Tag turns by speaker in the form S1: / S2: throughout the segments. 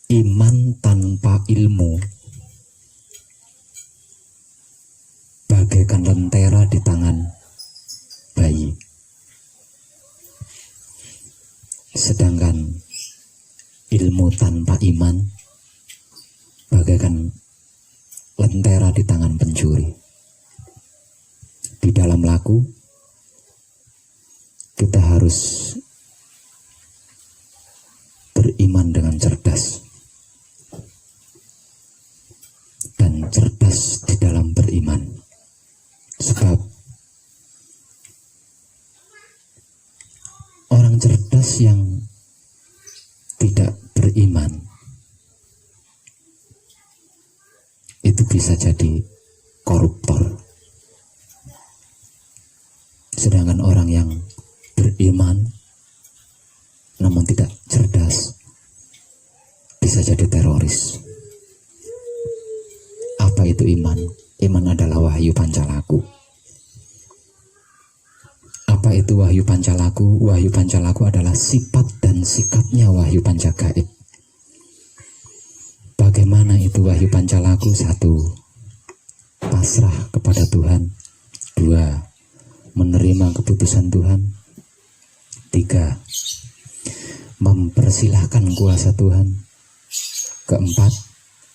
S1: iman tanpa ilmu bagaikan lentera di tangan bayi. Sedangkan ilmu tanpa iman bagaikan lentera di tangan pencuri. Di dalam laku kita harus beriman dengan cerdas, dan cerdas di dalam beriman. Sebab orang cerdas yang tidak beriman itu bisa jadi koruptor. Sedangkan orang yang beriman namun tidak cerdas bisa jadi teroris. Apa itu iman? Iman adalah wahyu pancalaku. Apa itu wahyu pancalaku? Wahyu pancalaku adalah sifat dan sikapnya wahyu pancagaib. Bagaimana itu wahyu pancalaku? 1. Pasrah kepada Tuhan. 2. Menerima keputusan Tuhan. 3. Mempersilahkan kuasa Tuhan. 4.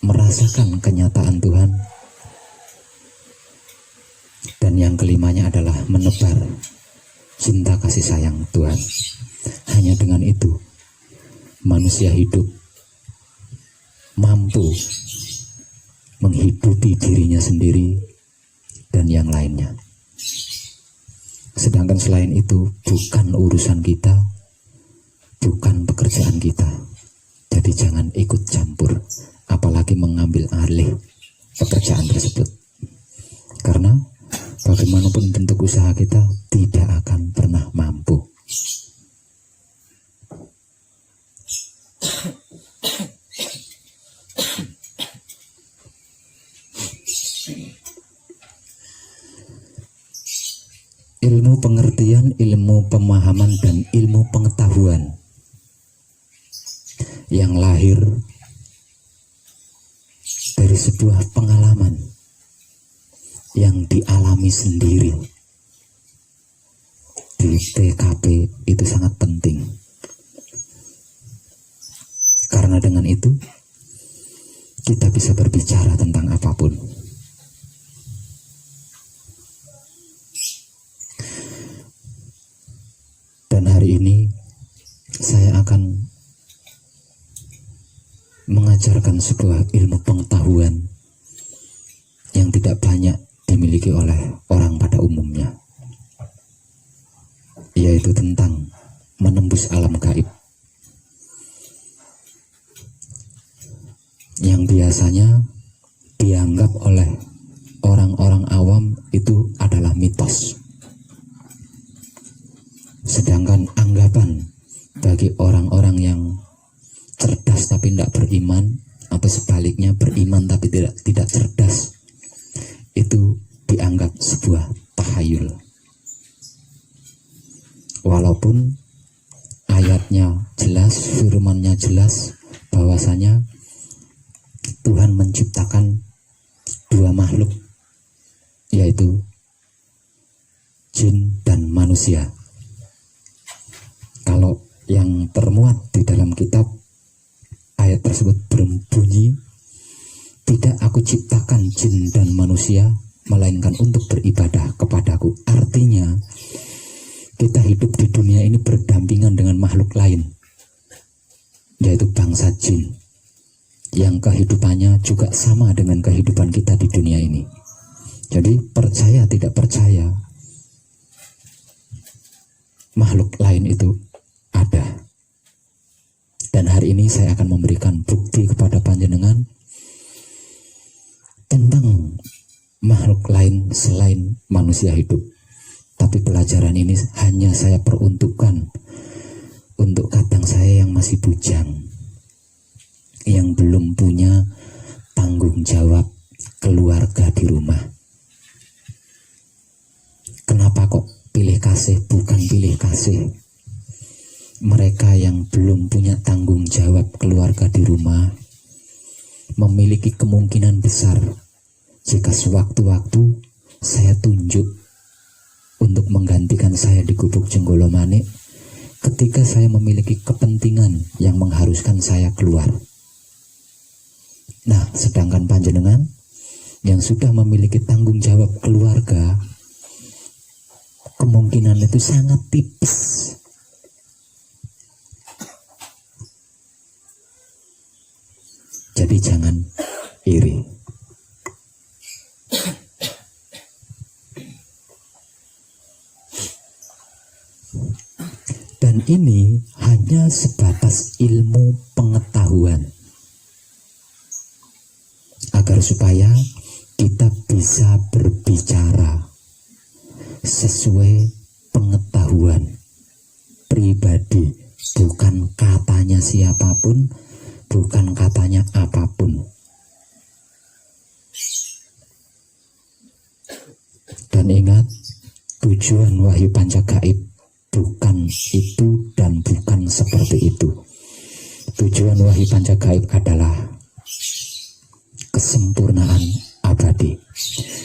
S1: Merasakan kenyataan Tuhan. Dan yang kelimanya adalah menebar cinta kasih sayang Tuhan. Hanya dengan itu manusia hidup mampu menghidupi dirinya sendiri dan yang lainnya. Sedangkan selain itu bukan urusan kita, bukan pekerjaan kita. Jadi jangan ikut campur, apalagi mengambil alih pekerjaan tersebut. Karena bagaimanapun bentuk usaha kita tidak akan pernah mampu. Ilmu pengertian, ilmu pemahaman, dan ilmu pengetahuan yang lahir dari sebuah pengalaman yang dialami sendiri di TKP itu sangat penting. Karena dengan itu kita bisa berbicara tentang apapun. Dan hari ini saya akan mengajarkan sebuah ilmu pengetahuan yang tidak banyak dimiliki oleh orang pada umumnya, yaitu tentang menembus alam gaib, yang biasanya dianggap oleh orang-orang awam itu adalah mitos. Sedangkan anggapan bagi orang-orang yang cerdas tapi tidak beriman, atau sebaliknya beriman tapi tidak cerdas, itu dianggap sebuah tahayul. Walaupun ayatnya jelas, firmannya jelas bahwasanya Tuhan menciptakan 2 makhluk, yaitu jin dan manusia. Kalau yang termuat di dalam kitab, ayat tersebut berbunyi, tidak aku ciptakan jin dan manusia melainkan untuk beribadah kepadaku. Artinya kita hidup di dunia ini berdampingan dengan makhluk lain, yaitu bangsa jin, yang kehidupannya juga sama dengan kehidupan kita di dunia ini. Jadi percaya tidak percaya, makhluk lain itu ada. Dan hari ini saya akan memberikan bukti kepada panjenengan tentang makhluk lain selain manusia hidup. Tapi pelajaran ini hanya saya peruntukkan untuk kadang saya yang masih bujang, yang belum punya tanggung jawab keluarga di rumah. Kenapa kok pilih kasih bukan pilih kasih? Mereka yang belum punya tanggung jawab keluarga di rumah memiliki kemungkinan besar jika sewaktu-waktu saya tunjuk untuk menggantikan saya di Gubuk Jenggolo Manik ketika saya memiliki kepentingan yang mengharuskan saya keluar. Nah, sedangkan panjenengan yang sudah memiliki tanggung jawab keluarga, kemungkinan itu sangat tipis. Jadi jangan iri. Dan ini hanya sebatas ilmu pengetahuan, agar supaya kita bisa berbicara sesuai pengetahuan pribadi, bukan katanya siapapun, bukan katanya apapun. Dan ingat, tujuan Wahyu Pancagaib bukan itu dan bukan seperti itu. Tujuan Wahyu Pancagaib adalah kesempurnaan abadi.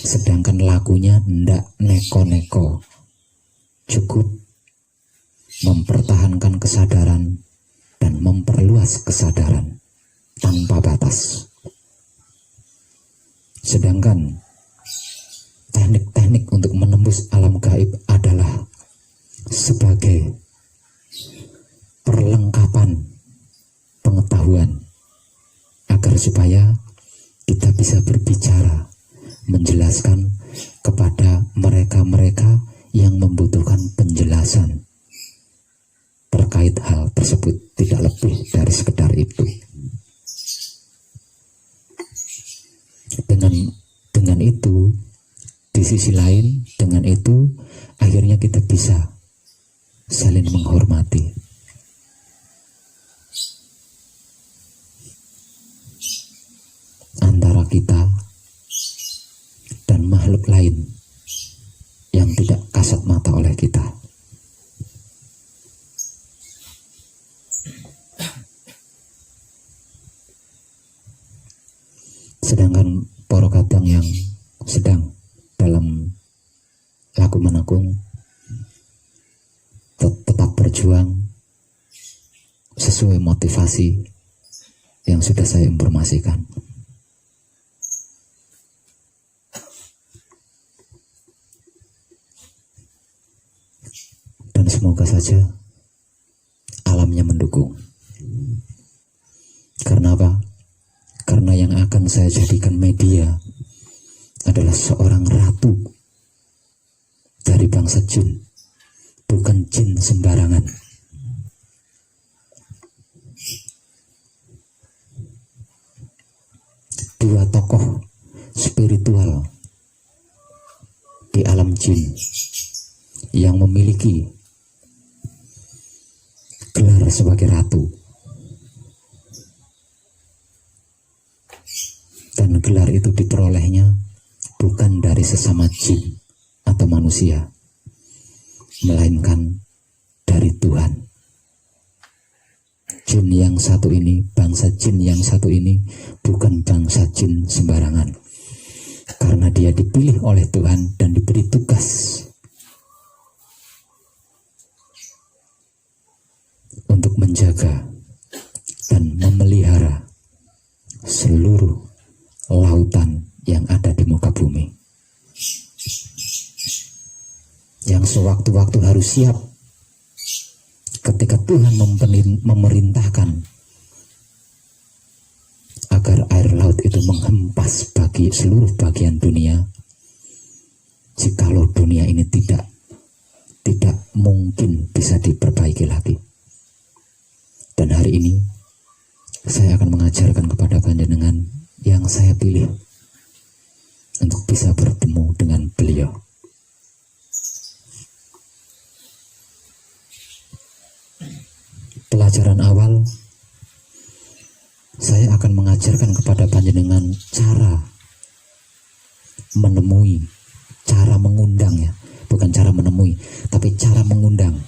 S1: Sedangkan lakunya ndak neko-neko, cukup mempertahankan kesadaran dan memperluas kesadaran tanpa batas. Sedangkan teknik-teknik untuk menembus alam gaib adalah sebagai perlengkapan pengetahuan agar supaya kita bisa berbicara, menjelaskan kepada mereka-mereka yang membutuhkan penjelasan terkait hal tersebut, tidak lebih dari sekedar itu. Dengan itu, di sisi lain, dengan itu akhirnya kita bisa saling menghormati. Antara kita dan makhluk lain yang tidak kasat mata oleh kita. Sedangkan para kadang yang sedang dalam laku menakung tetap berjuang sesuai motivasi yang sudah saya informasikan. Dan semoga saja alamnya mendukung. Karena apa? Karena yang akan saya jadikan media adalah seorang ratu dari bangsa jin, bukan jin sembarangan. Dua tokoh spiritual di alam jin yang memiliki gelar sebagai ratu, dan gelar itu diperolehnya bukan dari sesama jin atau manusia, melainkan dari Tuhan. Jin yang satu ini, bangsa jin yang satu ini bukan bangsa jin sembarangan, karena dia dipilih oleh Tuhan dan diberi tugas untuk menjaga dan memelihara seluruh lautan yang ada di muka bumi, yang sewaktu-waktu harus siap ketika Tuhan memerintahkan agar air laut itu menghempas bagi seluruh bagian dunia. Jikalau dunia ini tidak mungkin bisa diperbaiki lagi. Dan hari ini saya akan mengajarkan kepada panjenengan yang saya pilih untuk bisa bertemu dengan beliau. Pelajaran awal, saya akan mengajarkan kepada panjenengan cara menemui, cara mengundang, ya, bukan cara menemui, tapi cara mengundang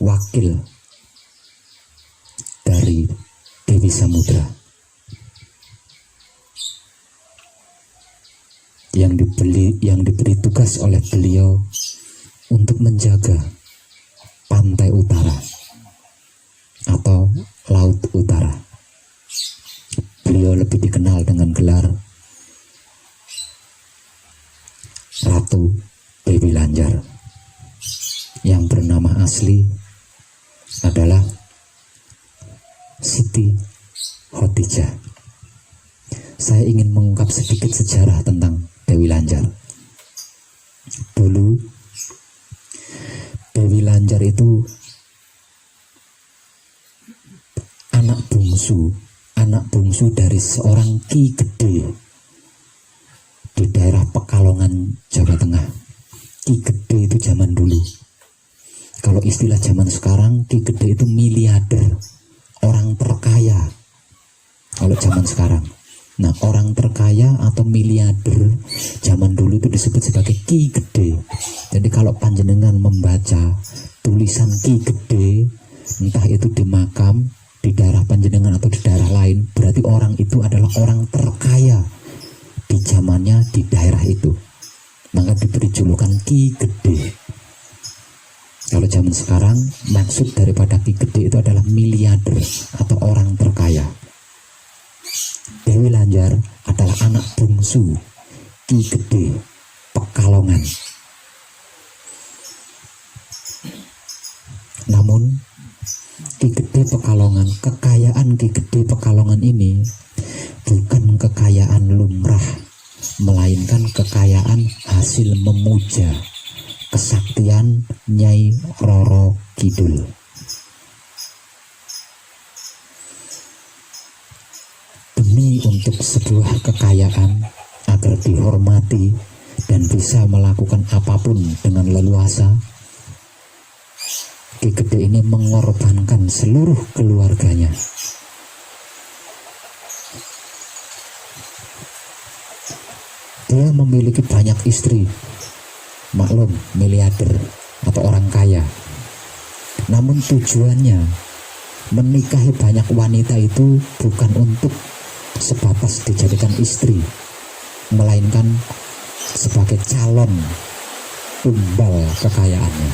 S1: wakil dari Dewi Samudra yang diberi tugas oleh beliau untuk menjaga pantai utara atau laut utara. Beliau lebih dikenal dengan gelar Ratu Dewi Lanjar, yang bernama asli adalah Siti Khotijah. Saya ingin mengungkap sedikit sejarah tentang Dewi Lanjar. Dulu Dewi Lanjar itu anak bungsu dari seorang Ki Gede di daerah Pekalongan, Jawa Tengah. Ki Gede itu zaman dulu. Kalau istilah zaman sekarang, Ki Gede itu miliarder, orang terkaya kalau zaman sekarang. Nah, orang terkaya atau miliarder zaman dulu itu disebut sebagai Ki Gede. Jadi kalau panjenengan membaca tulisan Ki Gede, entah itu di makam, di daerah panjenengan atau di daerah lain, berarti orang itu adalah orang terkaya di zamannya di daerah itu. Maka diberi julukan Ki Gede. Kalau zaman sekarang, maksud daripada Ki Gede itu adalah miliarder atau orang terkaya. Dewi Lanjar adalah anak bungsu Ki Gede Pekalongan. Namun Ki Gede Pekalongan, kekayaan Ki Gede Pekalongan ini bukan kekayaan lumrah, melainkan kekayaan hasil memuja kesaktian Nyai Roro Kidul. Demi untuk sebuah kekayaan agar dihormati dan bisa melakukan apapun dengan leluasa, Ki Gede ini mengorbankan seluruh keluarganya. Dia memiliki banyak istri, maklum miliarder atau orang kaya. Namun tujuannya menikahi banyak wanita itu bukan untuk sebatas dijadikan istri, melainkan sebagai calon tumbal kekayaannya.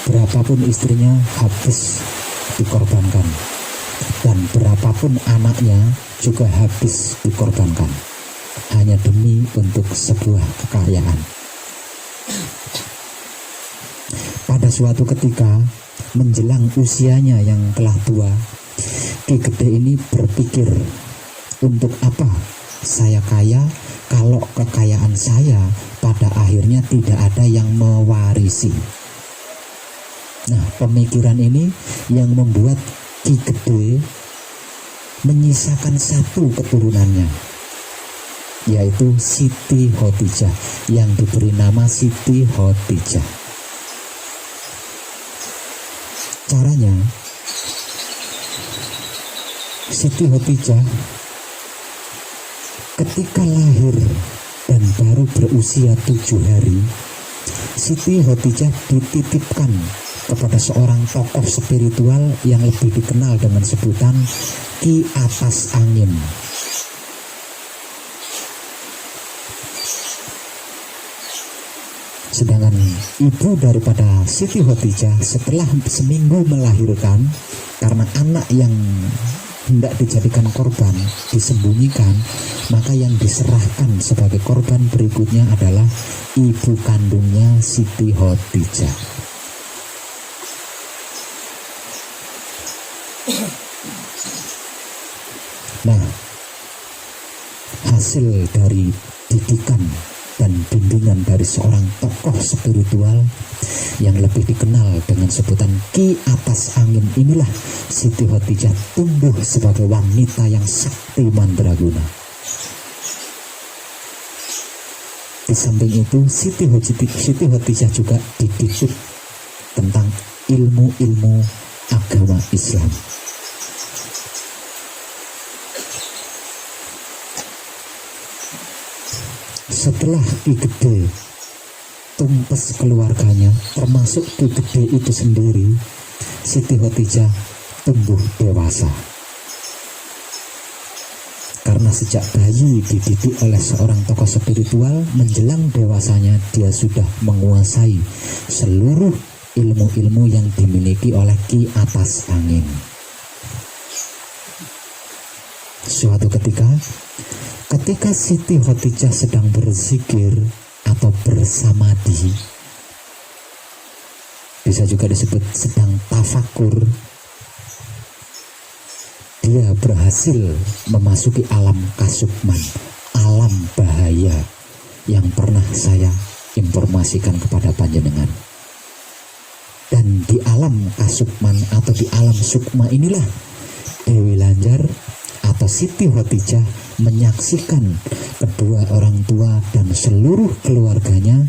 S1: Berapapun istrinya habis dikorbankan, dan berapapun anaknya juga habis dikorbankan, hanya demi untuk sebuah kekayaan. Pada suatu ketika menjelang usianya yang telah tua, Ki Gede ini berpikir, untuk apa saya kaya kalau kekayaan saya pada akhirnya tidak ada yang mewarisi. Nah, pemikiran ini yang membuat Ki Gede menyisakan satu keturunannya, yaitu Siti Khotijah, yang diberi nama Siti Khotijah. Caranya, Siti Khotijah ketika lahir dan baru berusia 7 hari, Siti Khotijah dititipkan kepada seorang tokoh spiritual yang lebih dikenal dengan sebutan Ki Atas Angin. Sedangkan ibu daripada Siti Khotijah setelah seminggu melahirkan, karena anak yang hendak dijadikan korban disembunyikan, maka yang diserahkan sebagai korban berikutnya adalah ibu kandungnya Siti Khotijah. Nah, hasil dari didikan dan bimbingan dari seorang tokoh spiritual yang lebih dikenal dengan sebutan Ki Atas Angin inilah Siti Khotijah tumbuh sebagai wanita yang sakti mandraguna. Di samping itu Siti Khotijah juga dididik tentang ilmu-ilmu agama Islam. Setelah Ki Gede tumpes keluarganya, termasuk Ki Gede itu sendiri, Siti Khotijah tumbuh dewasa. Karena sejak bayi dididik oleh seorang tokoh spiritual, menjelang dewasanya dia sudah menguasai seluruh ilmu-ilmu yang dimiliki oleh Ki Atas Angin. Suatu ketika Siti Khotijah sedang berzikir atau bersamadi, bisa juga disebut sedang tafakur, dia berhasil memasuki alam kasukman, alam bahaya yang pernah saya informasikan kepada panjenengan. Dan di alam kasukman atau di alam sukma inilah Dewi Lanjar atau Siti Khotijah menyaksikan kedua orang tua dan seluruh keluarganya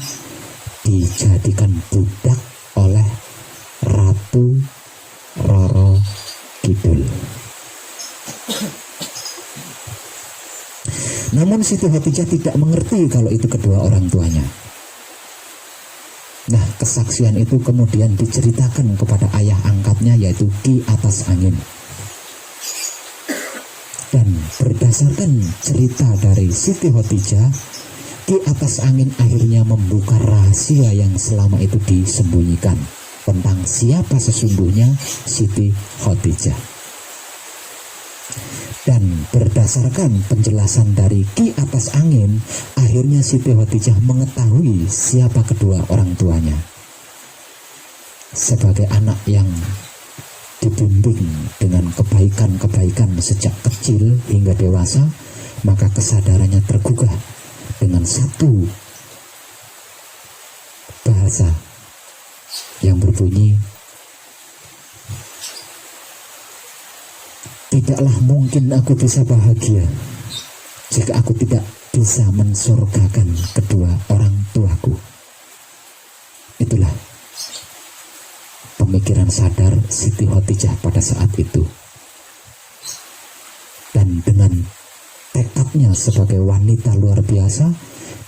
S1: dijadikan budak oleh Ratu Roro Kidul. Namun Siti Khotijah tidak mengerti kalau itu kedua orang tuanya. Nah, kesaksian itu kemudian diceritakan kepada ayah angkatnya, yaitu Ki Atas Angin. Dan berdasarkan cerita dari Siti Khotijah, Ki Atas Angin akhirnya membuka rahasia yang selama itu disembunyikan tentang siapa sesungguhnya Siti Khotijah. Dan berdasarkan penjelasan dari Ki Atas Angin, akhirnya Siti Khotijah mengetahui siapa kedua orang tuanya. Sebagai anak yang dibimbing dengan kebaikan-kebaikan sejak kecil hingga dewasa, maka kesadarannya tergugah dengan satu bahasa yang berbunyi, tidaklah mungkin aku bisa bahagia jika aku tidak bisa mensurgakan kedua orang tuaku. Itulah pemikiran sadar Siti Khotijah pada saat itu. Dan dengan tekadnya sebagai wanita luar biasa,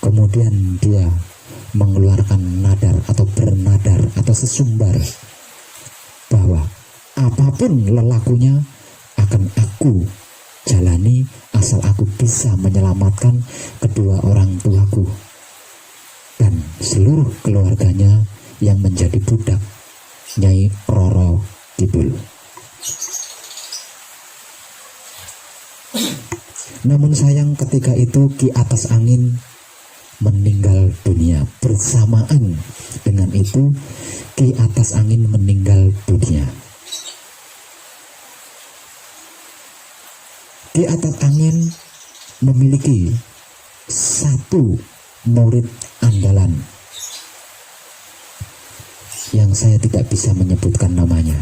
S1: kemudian dia mengeluarkan nadar atau bernadar atau sesumbar bahwa apapun lelakunya akan aku jalani asal aku bisa menyelamatkan kedua orang tuaku dan seluruh keluarganya yang menjadi budak Nyai Roro Kidul. Namun sayang ketika itu Ki Atas Angin meninggal dunia. Bersamaan dengan itu Ki Atas Angin meninggal dunia. Ki Atas Angin memiliki satu murid andalan yang saya tidak bisa menyebutkan namanya.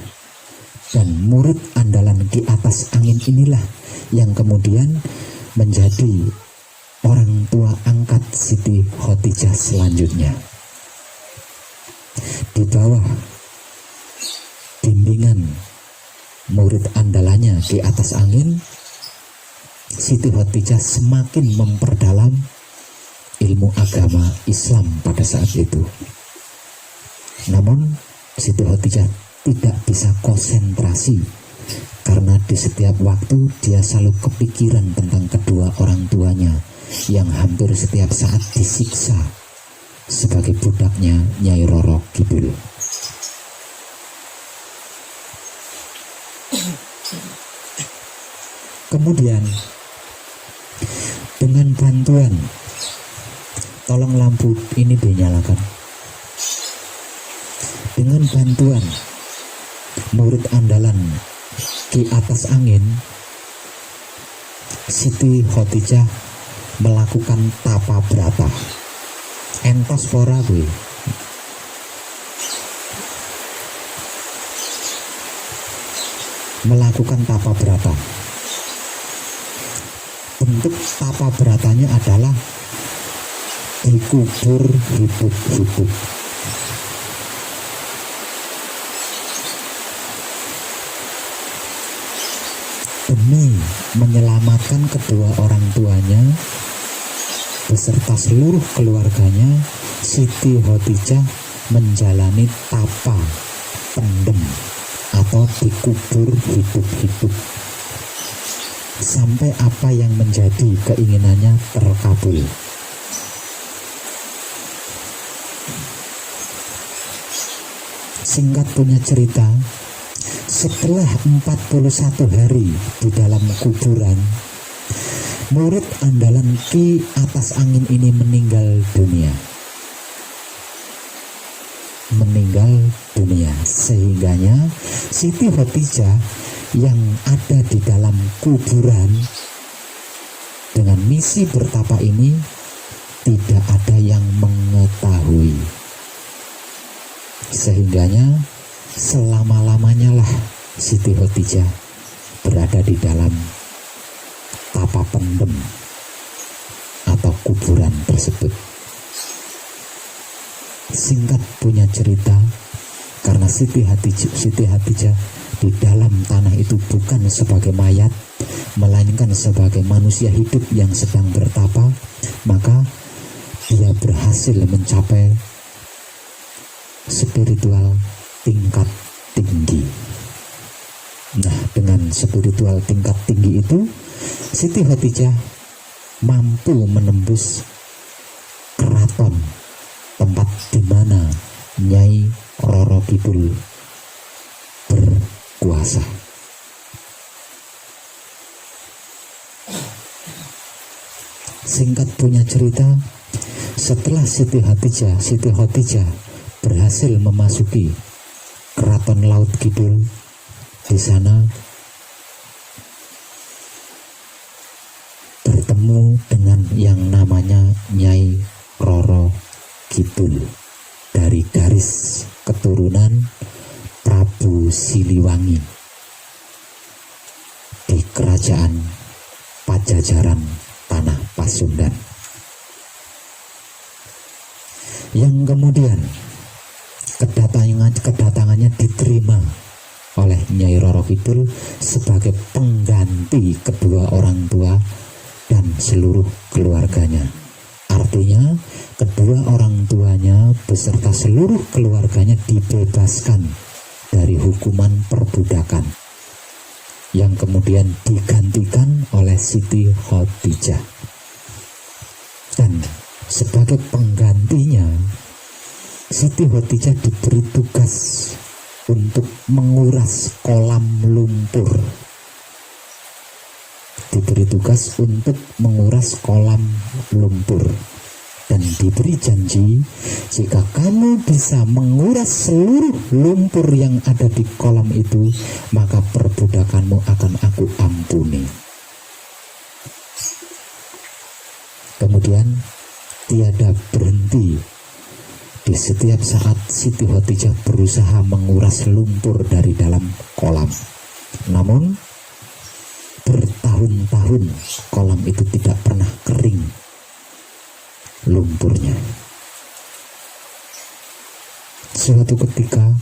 S1: Dan murid andalan Ki Atas Angin inilah yang kemudian menjadi orang tua angkat Siti Khotijah selanjutnya. Di bawah bimbingan murid andalannya Ki Atas Angin, Siti Khotijah semakin memperdalam ilmu agama Islam pada saat itu. Namun Siti Khotijah tidak bisa konsentrasi karena di setiap waktu dia selalu kepikiran tentang kedua orang tuanya yang hampir setiap saat disiksa sebagai budaknya Nyai Roro Kidul. Kemudian dengan bantuan, tolong lampu ini dinyalakan. Dengan bantuan murid andalan Ki Atas Angin, Siti Khotijah melakukan tapa brata. Entos pora gue. Melakukan tapa brata. Bentuk tapa beratanya adalah dikubur hidup-hidup. Demi menyelamatkan kedua orang tuanya beserta seluruh keluarganya Siti Khadijah menjalani tapa pendem atau dikubur hidup-hidup sampai apa yang menjadi keinginannya terkabul. Singkat punya cerita, setelah 41 hari di dalam kuburan, murid andalan Ki Atas Angin ini meninggal dunia. Sehingganya Siti Khadijah yang ada di dalam kuburan dengan misi bertapa ini tidak ada yang mengetahui. Sehingganya selama-lamanya lah Siti Khadijah berada di dalam tapa pendem atau kuburan tersebut. Singkat punya cerita, karena Siti Khadijah di dalam tanah itu bukan sebagai mayat, melainkan sebagai manusia hidup yang sedang bertapa, maka dia berhasil mencapai spiritual tingkat tinggi. Nah, dengan spiritual tingkat tinggi itu, Siti Khadijah mampu menembus keraton, tempat di mana Nyai Roro Kidul berkuasa. Singkat punya cerita, setelah Siti Khadijah berhasil memasuki keraton Laut Kidul, di sana bertemu dengan yang namanya Nyai Roro Kidul dari garis keturunan Prabu Siliwangi di kerajaan Pajajaran tanah Pasundan, yang kemudian kedatangannya diterima oleh Nyai Roro Kidul sebagai pengganti kedua orang tua dan seluruh keluarganya. Artinya kedua orang tuanya beserta seluruh keluarganya dibebaskan dari hukuman perbudakan, yang kemudian digantikan oleh Siti Khadijah. Dan sebagai penggantinya, Siti Khadijah diberi tugas untuk menguras kolam lumpur. Dan diberi janji, jika kamu bisa menguras seluruh lumpur yang ada di kolam itu, maka perbudakanmu akan aku ampuni. Kemudian tiada berhenti. Di setiap saat Siti Khadijah berusaha menguras lumpur dari dalam kolam. Namun bertahun-tahun kolam itu tidak pernah kering lumpurnya. Suatu ketika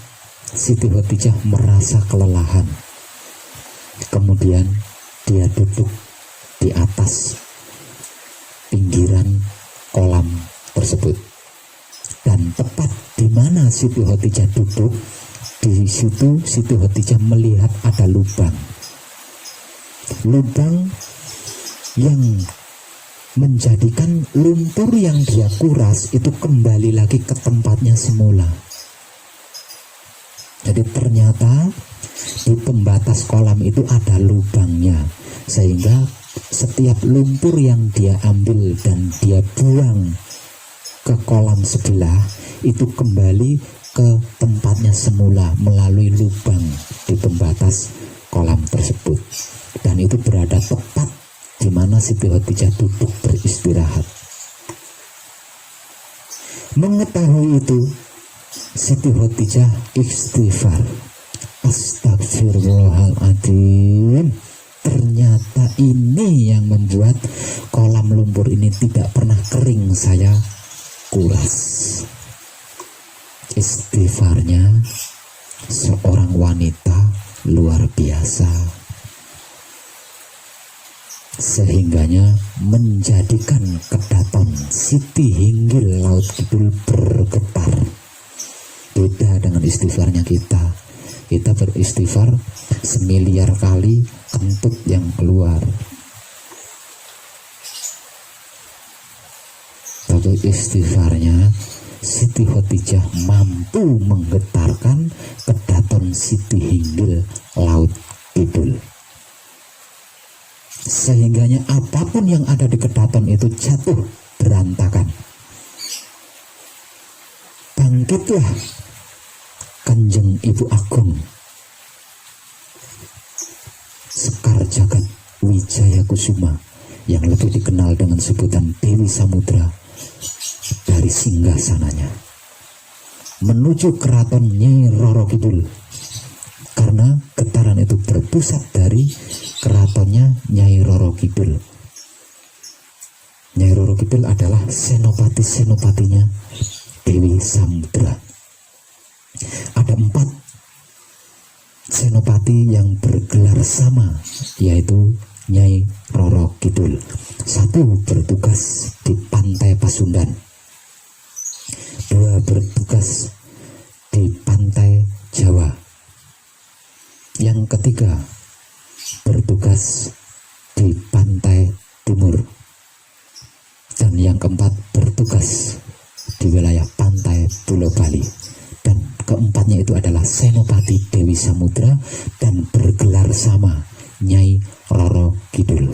S1: Siti Khadijah merasa kelelahan. Kemudian dia duduk di atas pinggiran kolam tersebut. Dan tepat di mana Siti Khadijah duduk, di situ Siti Khadijah melihat ada lubang yang menjadikan lumpur yang dia kuras itu kembali lagi ke tempatnya semula. Jadi ternyata di pembatas kolam itu ada lubangnya, sehingga setiap lumpur yang dia ambil dan dia buang ke kolam sebelah itu kembali ke tempatnya semula melalui lubang di pembatas kolam tersebut. Dan itu berada tepat di mana Siti Khadijah duduk beristirahat. Mengetahui itu, Siti Khadijah istighfar, astagfirullahaladzim. Ternyata ini yang membuat kolam lumpur ini tidak pernah kering saya kuras. Istighfarnya seorang wanita luar biasa. sehingganya menjadikan Kedaton Siti Hinggil Laut Kidul bergetar. Beda dengan istighfarnya kita. Kita beristighfar semiliar kali kentut yang keluar. Tapi istighfarnya Siti Khotijah mampu menggetarkan Kedaton Siti Hinggil Laut Kidul, sehingganya apapun yang ada di Kedaton itu jatuh berantakan. Bangkitlah Kanjeng Ibu Agung Sekar Jagat Wijaya Kusuma, yang lebih dikenal dengan sebutan Dewi Samudra, dari singgasananya menuju keraton Nyai Roro Kidul, karena getaran itu berpusat dari keratonnya Nyai Roro Kidul. Nyai Roro Kidul adalah senopati-senopatinya Dewi Samudra. Ada 4 senopati yang bergelar sama, yaitu Nyai Roro Kidul. 1 bertugas di pantai Pasundan, 2 bertugas di pantai Jawa, yang ketiga bertugas di pantai timur, dan yang keempat bertugas di wilayah pantai Pulau Bali. Dan keempatnya itu adalah senopati Dewi Samudra dan bergelar sama, Nyai Roro Kidul.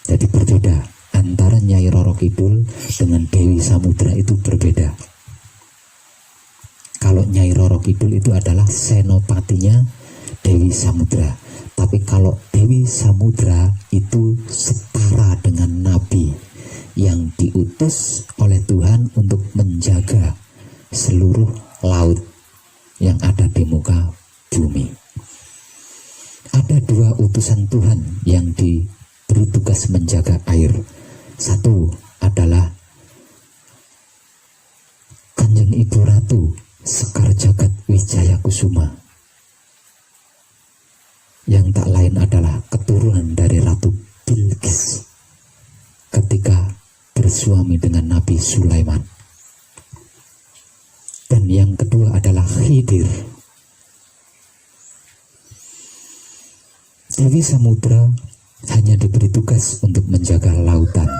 S1: Jadi berbeda antara Nyai Roro Kidul dengan Dewi Samudra, itu berbeda. Kalau Nyai Roro Kidul itu adalah senopatinya Dewi Samudra, tapi kalau Dewi Samudra itu setara dengan nabi yang diutus oleh Tuhan untuk menjaga seluruh laut yang ada di muka bumi. Ada 2 utusan Tuhan yang diberi tugas menjaga air. 1 adalah Kanjeng Ibu Ratu Sekar Jagat Wijaya Kusuma, yang tak lain adalah keturunan dari Ratu Bilqis ketika bersuami dengan Nabi Sulaiman. Dan yang kedua adalah Khidir. Dewi Samudra hanya diberi tugas untuk menjaga lautan,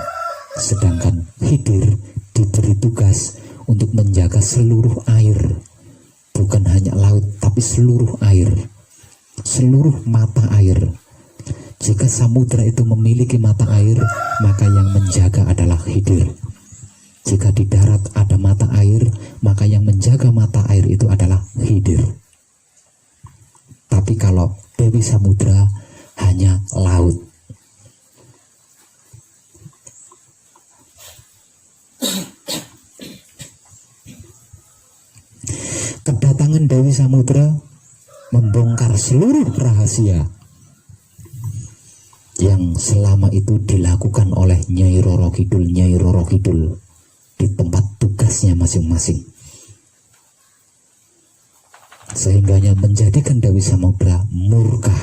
S1: sedangkan Khidir diberi tugas untuk menjaga seluruh air. Bukan hanya laut, tapi seluruh air, seluruh mata air. Jika samudra itu memiliki mata air, maka yang menjaga adalah Khidir. Jika di darat ada mata air, maka yang menjaga mata air itu adalah Khidir. Tapi kalau Dewi Samudra hanya laut. Kedatangan Dewi Samudra membongkar seluruh rahasia yang selama itu dilakukan oleh Nyai Roro Kidul, Nyai Roro Kidul di tempat tugasnya masing-masing, sehingganya menjadikan Dewi Samudra murka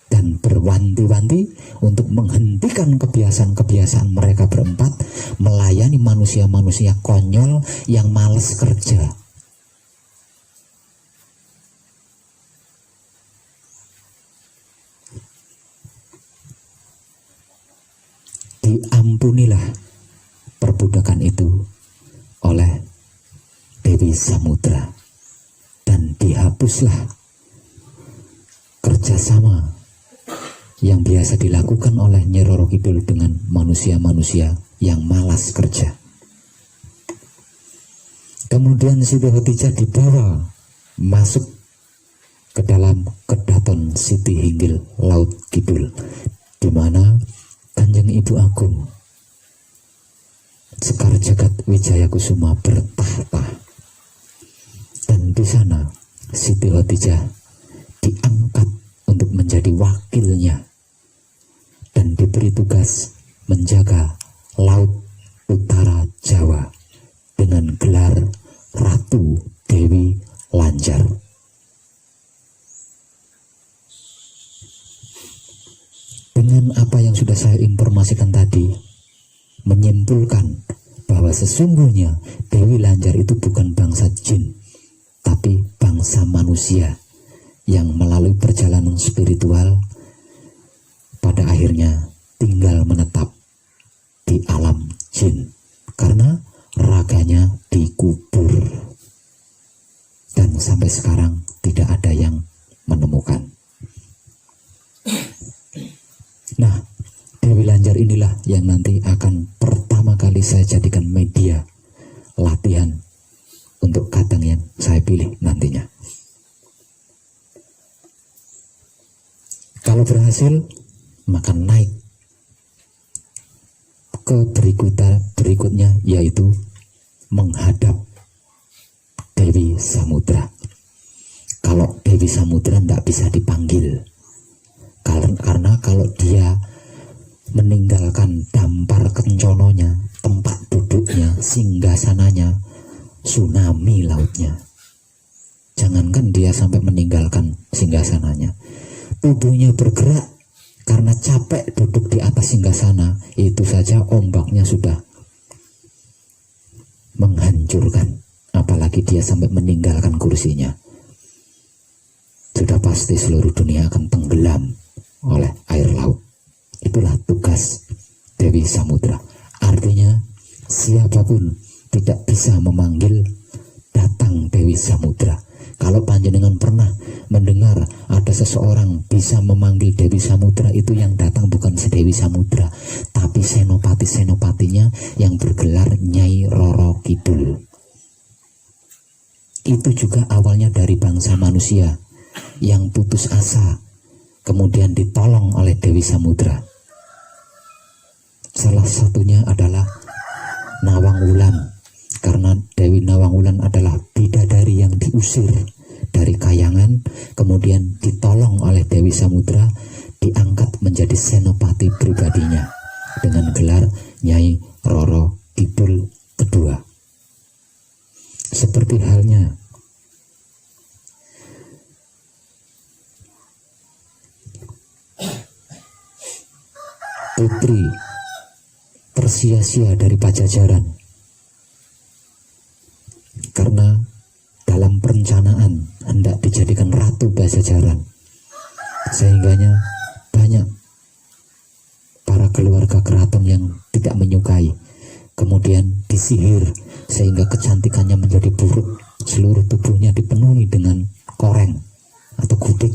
S1: dan berwanti-wanti untuk menghentikan kebiasaan-kebiasaan mereka berempat melayani manusia-manusia konyol yang malas kerja. Diampunilah perbudakan itu oleh Dewi Samudra dan dihapuslah kerjasama yang biasa dilakukan oleh Nyai Roro Kidul dengan manusia-manusia yang malas kerja. Kemudian Siti Khotijah dibawa masuk ke dalam Kedaton Siti Hinggil Laut Kidul, di mana Kanjeng Ibu Agung Sekar Jagat Wijaya Kusuma bertahta. Dan di sana Siti Khotijah diangkat untuk menjadi wakilnya dan diberi tugas menjaga laut utara Jawa dengan gelar Ratu Dewi Lanjar. Dengan apa yang sudah saya informasikan tadi, menyimpulkan bahwa sesungguhnya Dewi Lanjar itu bukan bangsa jin, tapi bangsa manusia yang melalui perjalanan spiritual pada akhirnya tinggal menetap di alam jin karena raganya dikubur, dan sampai sekarang tidak ada yang menemukan. Nah, Dewi Lanjar inilah yang nanti akan pertama kali saya jadikan media latihan untuk kadang yang saya pilih nantinya. Kalau berhasil, maka naik ke berikutnya, yaitu menghadap Dewi Samudra. Kalau Dewi Samudra tidak bisa dipanggil, karena kalau dia meninggalkan dampar kencononya, tempat duduknya, singgasananya, tsunami lautnya. Jangankan dia sampai meninggalkan singgasananya, tubuhnya bergerak karena capek duduk di atas singgasana, itu saja ombaknya sudah menghancurkan. Apalagi dia sampai meninggalkan kursinya. Sudah pasti seluruh dunia akan tenggelam oleh air laut. Itulah tugas Dewi Samudra. Artinya siapapun tidak bisa memanggil datang Dewi Samudra. Kalau panjenengan pernah mendengar ada seseorang bisa memanggil Dewi Samudra, itu yang datang bukan si Dewi Samudra, tapi senopati-senopatinya yang bergelar Nyai Roro Kidul. Itu juga awalnya dari bangsa manusia yang putus asa, kemudian ditolong oleh Dewi Samudra. Salah satunya adalah Nawang Wulan, karena Dewi Nawang Wulan adalah bidadari yang diusir dari kayangan, kemudian ditolong oleh Dewi Samudra, diangkat menjadi senopati pribadinya dengan gelar Nyai Roro Kidul kedua. Seperti halnya putri tersia-sia dari Pajajaran, karena dalam perencanaan hendak dijadikan ratu Pajajaran, sehingganya banyak para keluarga keraton yang tidak menyukai, kemudian disihir sehingga kecantikannya menjadi buruk, seluruh tubuhnya dipenuhi dengan koreng atau gudik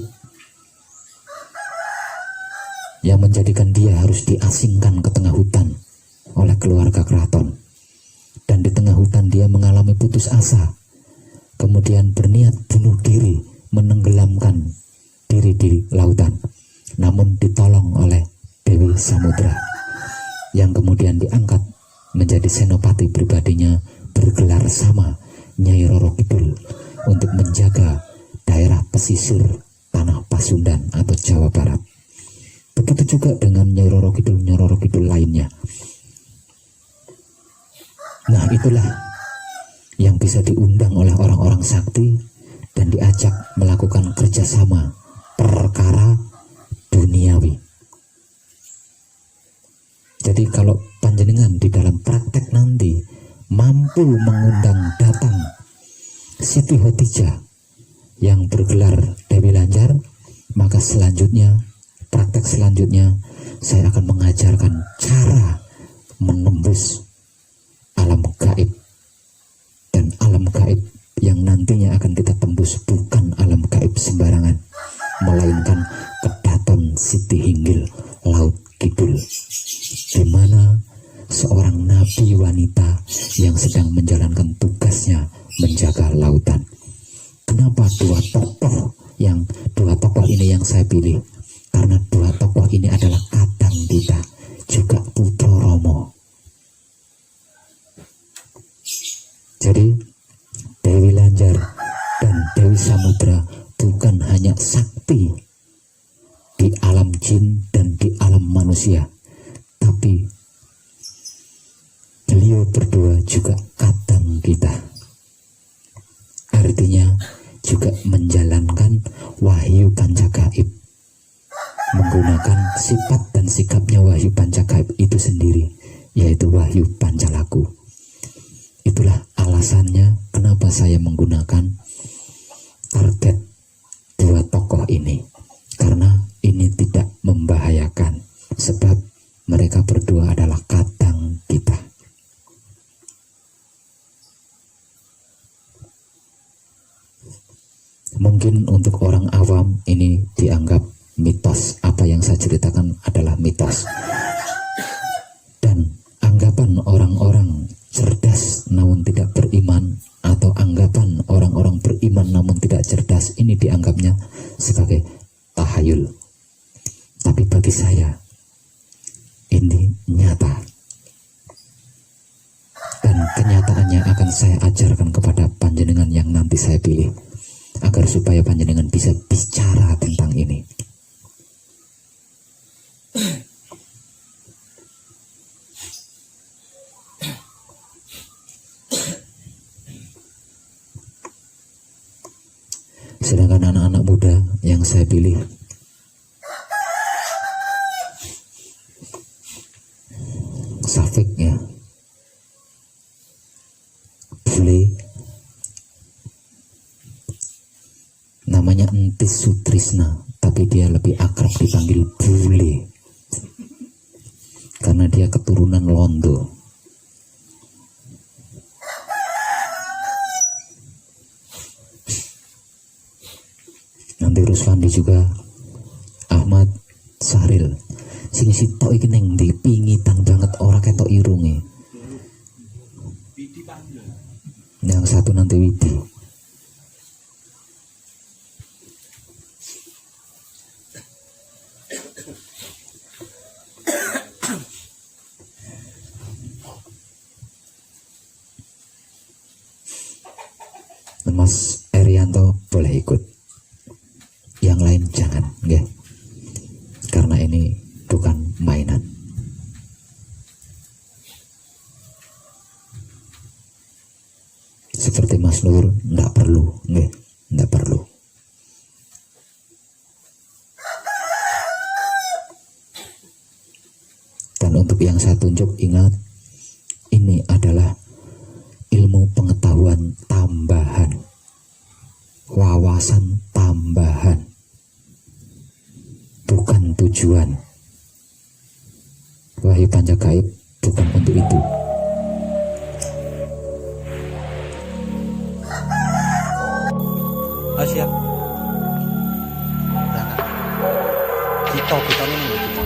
S1: yang menjadikan dia harus diasingkan ke tengah hutan oleh keluarga keraton. Dan di tengah hutan dia mengalami putus asa, kemudian berniat bunuh diri, menenggelamkan diri di lautan, namun ditolong oleh Dewi Samudra yang kemudian diangkat menjadi senopati pribadinya bergelar sama Nyai Roro Kidul untuk menjaga daerah pesisir tanah Pasundan atau Jawa Barat. Begitu juga dengan Nyai Roro Kidul lainnya. Nah, itulah yang bisa diundang oleh orang-orang sakti dan diajak melakukan kerjasama perkara duniawi. Jadi kalau panjenengan di dalam praktek nanti mampu mengundang datang Siti Khotijah yang bergelar Dewi Lanjar, maka selanjutnya, praktek selanjutnya, saya akan mengajarkan cara menembus alam gaib. Dan alam gaib yang nantinya akan kita tembus bukan alam gaib sembarangan, melainkan Kedaton Siti Hinggil Laut Kidul, di mana seorang nabi wanita yang sedang menjalankan tugasnya menjaga lautan. Kenapa dua tokoh ini yang saya pilih? Karena dua tokoh ini adalah kadang kita, juga putra Romo. Jadi Dewi Lanjar dan Dewi Samudra bukan hanya sakti di alam jin dan di alam manusia, tapi beliau berdua juga kadang kita. Artinya juga menjalankan wahyu panca gaib menggunakan sifat dan sikapnya wahyu pancagaib itu sendiri, yaitu wahyu pancalaku. Itulah alasannya kenapa saya menggunakan target dua tokoh ini, karena ini tidak membahayakan, sebab mereka berdua adalah kadang kita. Mungkin untuk orang awam ini dianggap mitos, apa yang saya ceritakan adalah mitos. Dan anggapan orang-orang cerdas namun tidak beriman, atau anggapan orang-orang beriman namun tidak cerdas, ini dianggapnya sebagai tahayul. Tapi bagi saya ini nyata, dan kenyataannya akan saya ajarkan kepada panjenengan yang nanti saya pilih, agar supaya panjenengan bisa bicara tentang ini. Sedangkan anak-anak muda yang saya pilih Safik ya, bule, namanya Entis Sutrisna, tapi dia lebih akrab dipanggil bule karena dia keturunan Londo. Nanti Ruswandi juga Ahmad Sahril. Sini sitok iki neng ndi pingitan banget, ora ketok irunge. Yang satu nanti Widi. Mas Erianto boleh ikut, yang lain jangan, ya, karena ini bukan mainan. Seperti Mas Nur, nggak perlu, nggak, nggak perlu. Dan untuk yang saya tunjuk, ingat, ini adalah ilmu pengetahuan tambahan, wawasan tambahan, bukan tujuan. Wahyu pancagaib bukan untuk itu.
S2: Oh, siap. Kita ini kita.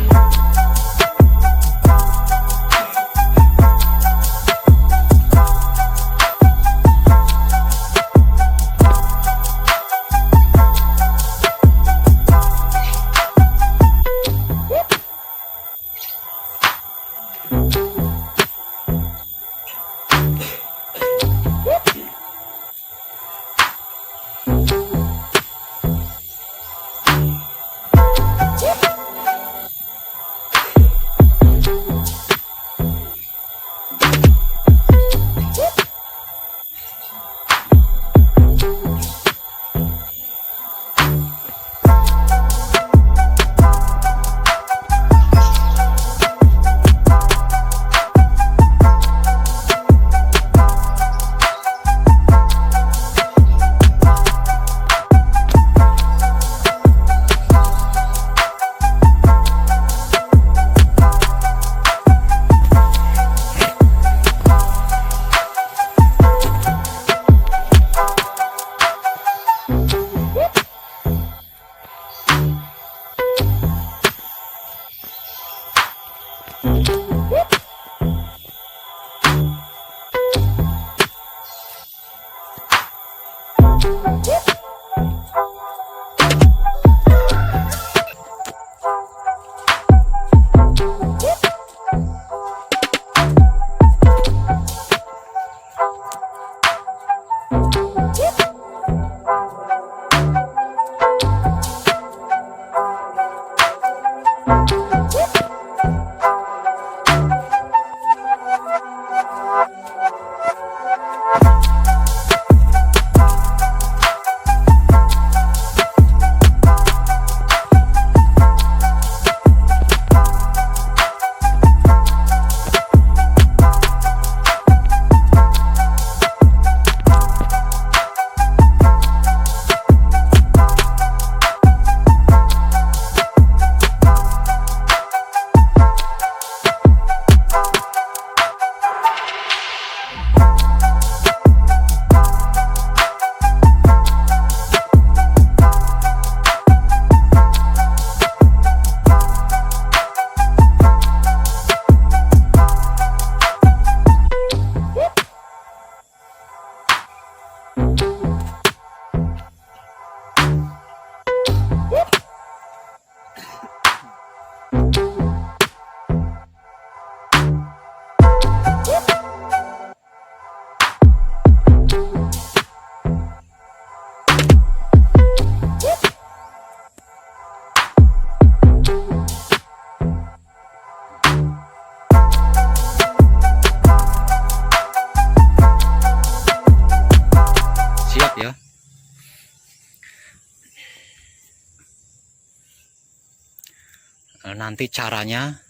S2: nanti caranya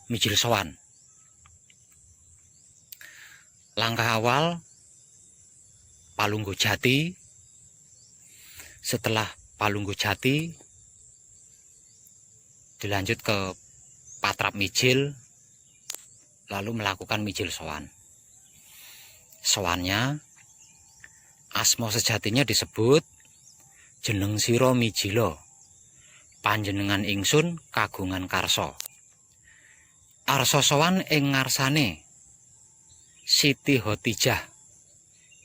S2: mijil sowan. Langkah awal Palunggo Jati. Setelah Palunggo Jati dilanjut ke Patrap Mijil, lalu melakukan mijil sowan. Sowannya asma sejatinya disebut jeneng sira mijila, panjenengan ingsun kagungan karsa. Arsa sowan ing ngarsane Siti Hotijah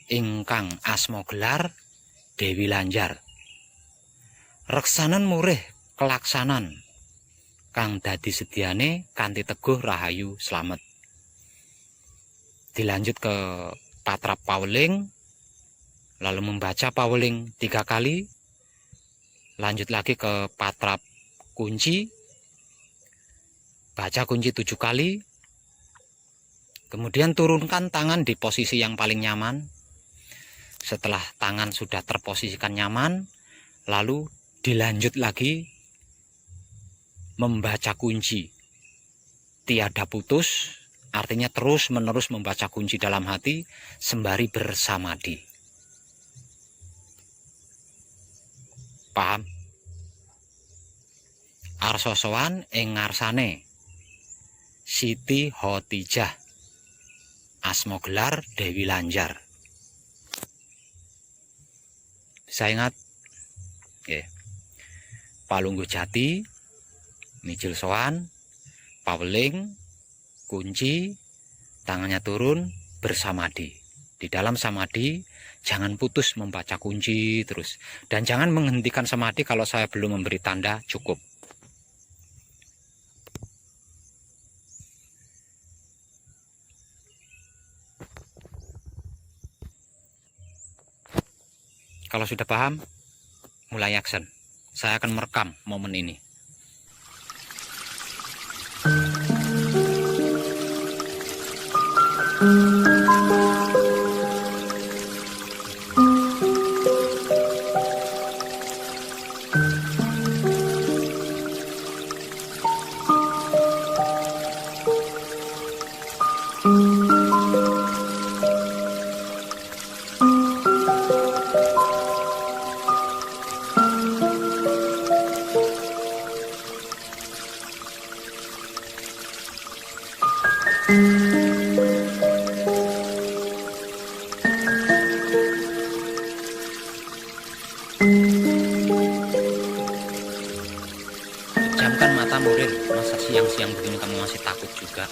S2: ingkang asma gelar Dewi Lanjar. Reksanen murih kelaksanan kang dadi sediane kanthi teguh rahayu slamet. Dilanjut ke Patrap Paweling, lalu membaca Paweling 3 kali. Lanjut lagi ke Patrap Kunci, baca kunci 7 kali. Kemudian turunkan tangan di posisi yang paling nyaman. Setelah tangan sudah terposisikan nyaman, lalu dilanjut lagi membaca kunci. Tiada putus, artinya terus menerus membaca kunci dalam hati sembari bersamadi. Paham? Arsa sowan ing ngarsane Siti Hotijah, asma gelar Dewi Lanjar. Bisa ingat? Oke. Palunggo Jati, mijil sowan, paweling, kunci, tangannya turun, bersamadi. Di dalam samadi jangan putus membaca kunci terus, dan jangan menghentikan samadi kalau saya belum memberi tanda cukup. Kalau sudah paham, mulai action. Saya akan merekam momen ini. Pejamkan mata Murin, masa siang-siang begini kamu masih takut juga?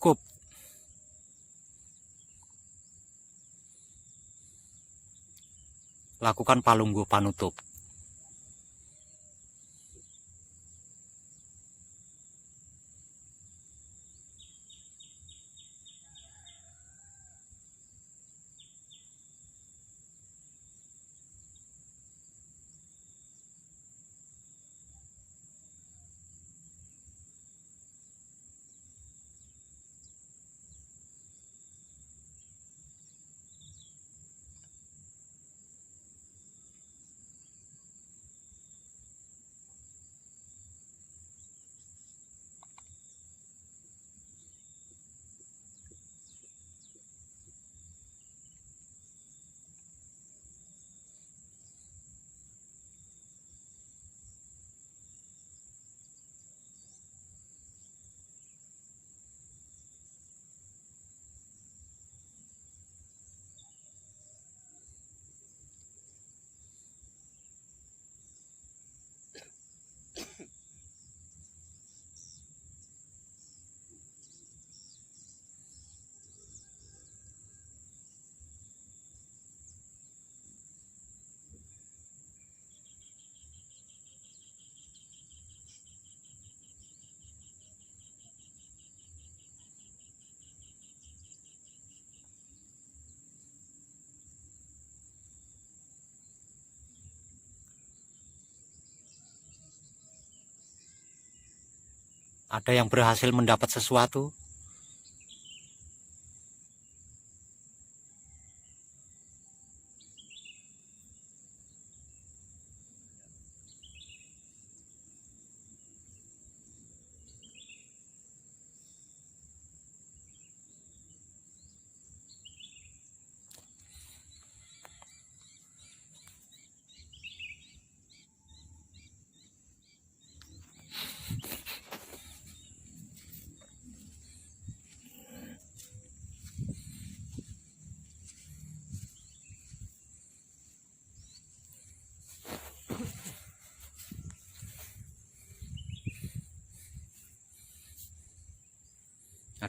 S2: cukup. Lakukan palungguh panutup. Ada yang berhasil mendapat sesuatu?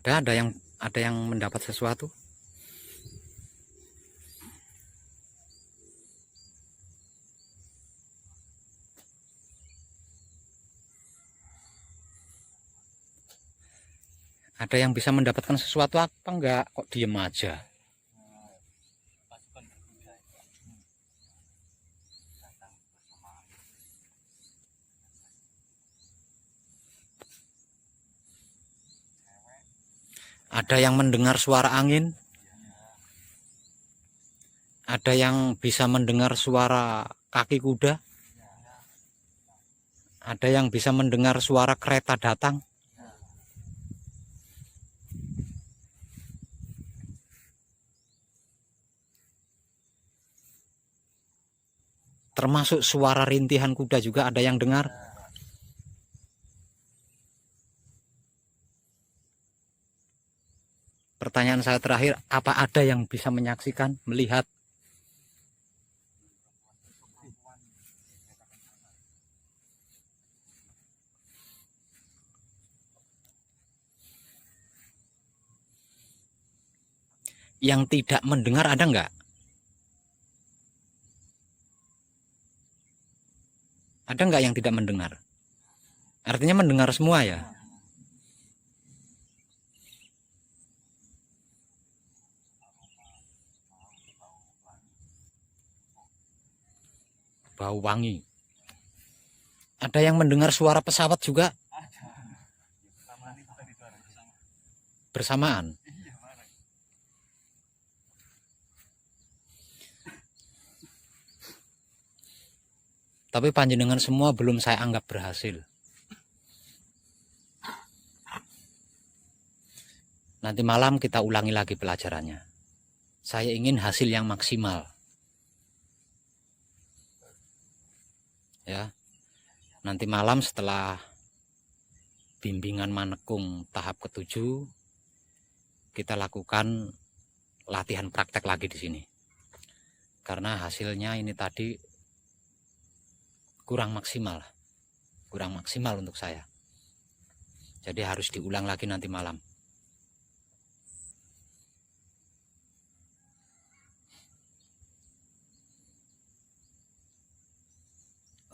S2: Ada yang mendapat sesuatu? Ada yang bisa mendapatkan sesuatu apa enggak? Kok diem aja? Ada yang mendengar suara angin? Ada yang bisa mendengar suara kaki kuda? Ada yang bisa mendengar suara kereta datang? Termasuk suara rintihan kuda juga ada yang dengar? Pertanyaan saya terakhir, apa ada yang bisa menyaksikan, melihat? Yang tidak mendengar ada enggak? Ada enggak yang tidak mendengar? Artinya mendengar semua ya? Bau wangi. Ada yang mendengar suara pesawat juga? Bersamaan. Tapi panjenengan semua belum saya anggap berhasil. Nanti malam kita ulangi lagi pelajarannya. Saya ingin hasil yang maksimal. Ya. Nanti malam setelah bimbingan manekung tahap ke-7, kita lakukan latihan praktek lagi di sini. Karena hasilnya ini tadi kurang maksimal untuk saya. Jadi harus diulang lagi nanti malam.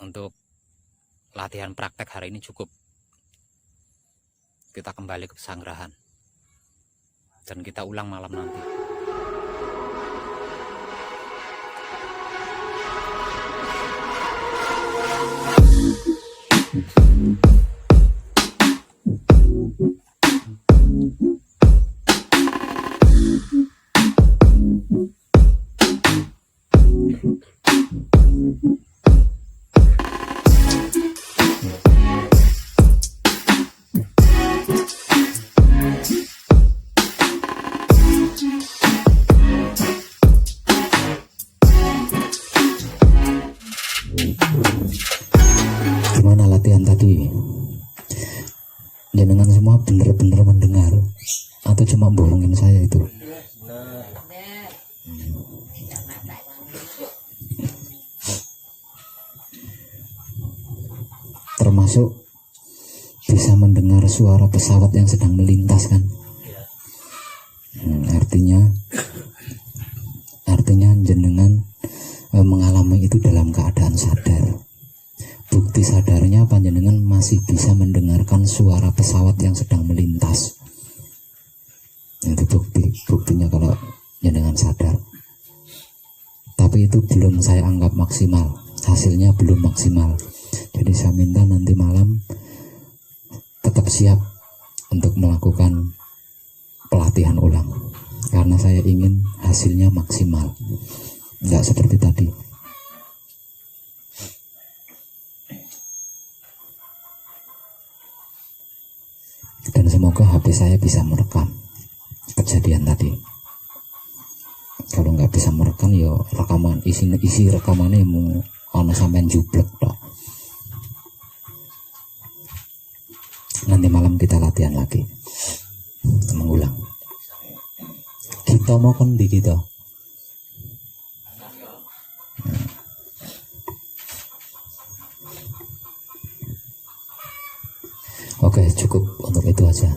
S2: untuk latihan praktek hari ini cukup. Kita kembali ke Pesanggerahan dan kita ulang malam nanti.
S1: Gimana latihan tadi? Jenengan semua bener-bener mendengar atau cuma bohongin saya itu? Termasuk bisa mendengar suara pesawat yang sedang melintas kan? Artinya jenengan mengalami itu dalam keadaan sadar. Bukti sadarnya panjenengan masih bisa mendengarkan suara pesawat yang sedang melintas. Itu buktinya kalau jenengan sadar. Tapi itu belum saya anggap maksimal. Hasilnya belum maksimal. Jadi saya minta nanti malam tetap siap untuk melakukan pelatihan ulang. Karena saya ingin hasilnya maksimal. Enggak seperti tadi. Dan semoga HP saya bisa merekam kejadian tadi. Kalau nggak bisa merekam, ya rekaman isi rekamannya mau ono sampean jublek tok. Nanti malam kita latihan lagi, mengulang. Kita mau kondi kita. Oke, cukup untuk itu aja.